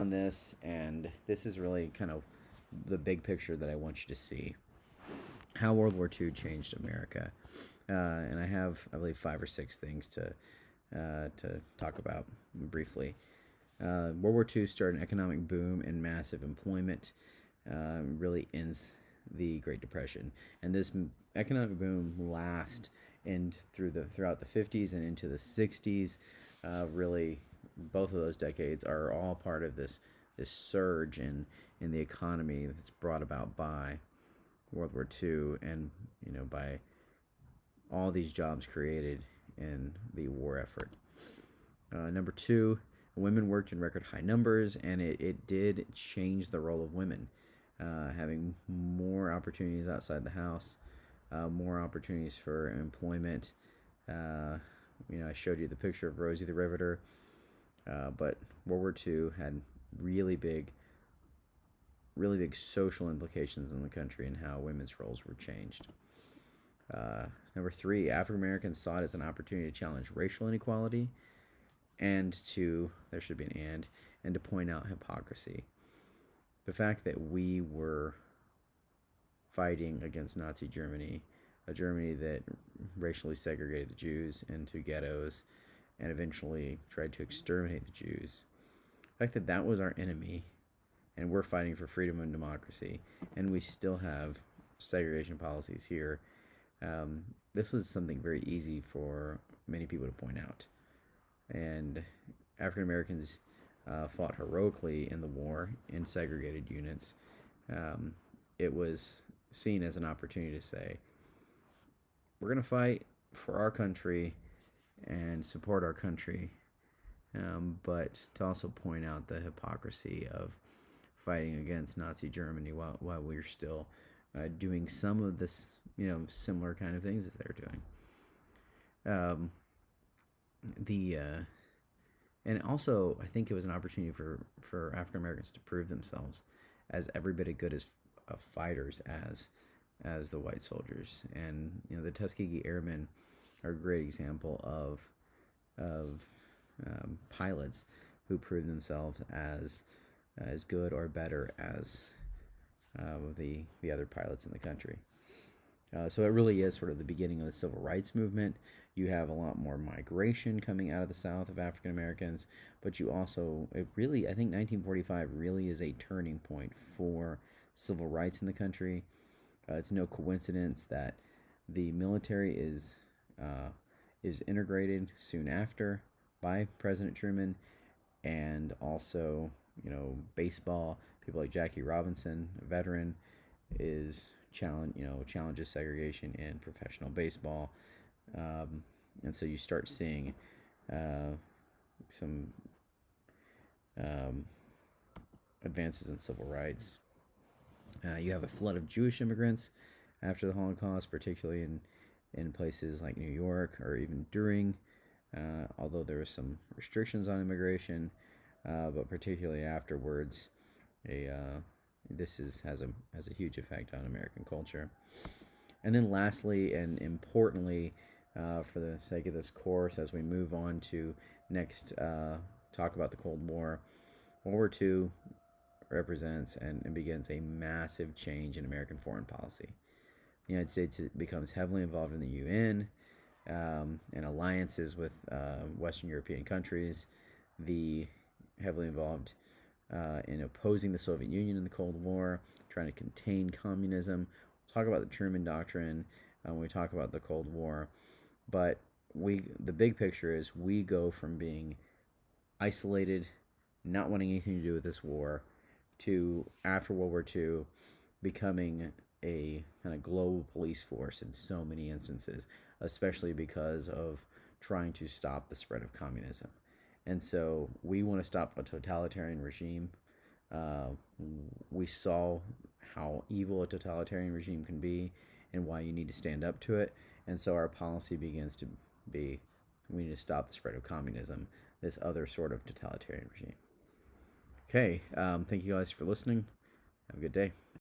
on this, and this is really kind of the big picture that I want you to see. How World War II changed America. And I believe, 5 or 6 things to talk about briefly. World War II started an economic boom and massive employment. Really ends the Great Depression, and this economic boom lasts throughout the 50s and into the 60s. Really, both of those decades are all part of this surge in the economy that's brought about by World War II, and by all these jobs created in the war effort. Number two, women worked in record high numbers, and it did change the role of women, having more opportunities outside the house, more opportunities for employment. I showed you the picture of Rosie the Riveter, but World War II had really big social implications in the country and how women's roles were changed. Number three, African Americans saw it as an opportunity to challenge racial inequality, and there should be an and to point out hypocrisy. The fact that we were fighting against Nazi Germany, a Germany that racially segregated the Jews into ghettos and eventually tried to exterminate the Jews. The fact that that was our enemy, and we're fighting for freedom and democracy, and we still have segregation policies here. This was something very easy for many people to point out. And African Americans fought heroically in the war in segregated units. It was seen as an opportunity to say, we're going to fight for our country and support our country, but to also point out the hypocrisy of fighting against Nazi Germany while we're still doing some of this, similar kind of things as they're doing. And also, I think it was an opportunity for African Americans to prove themselves as every bit as good as fighters as the white soldiers. And the Tuskegee Airmen are a great example of pilots who proved themselves as good or better as the other pilots in the country. So it really is sort of the beginning of the civil rights movement. You have a lot more migration coming out of the South of African Americans, but you also, I think 1945 really is a turning point for civil rights in the country. It's no coincidence that the military is integrated soon after by President Truman, and also, baseball. People like Jackie Robinson, a veteran, challenges segregation in professional baseball, and so you start seeing some advances in civil rights. You have a flood of Jewish immigrants after the Holocaust, particularly in places like New York, or even during, although there were some restrictions on immigration, but particularly afterwards. This has a huge effect on American culture. And then lastly, and importantly, for the sake of this course, as we move on to next talk about the Cold War, World War II represents and begins a massive change in American foreign policy. The United States becomes heavily involved in the UN and alliances with Western European countries. The heavily involved in opposing the Soviet Union in the Cold War, trying to contain communism. We'll talk about the Truman Doctrine when we talk about the Cold War. But the big picture is we go from being isolated, not wanting anything to do with this war, to, after World War II, becoming a kind of global police force in so many instances, especially because of trying to stop the spread of communism. And so we want to stop a totalitarian regime. We saw how evil a totalitarian regime can be and why you need to stand up to it. And so our policy begins to be, we need to stop the spread of communism, this other sort of totalitarian regime. Okay, thank you guys for listening. Have a good day.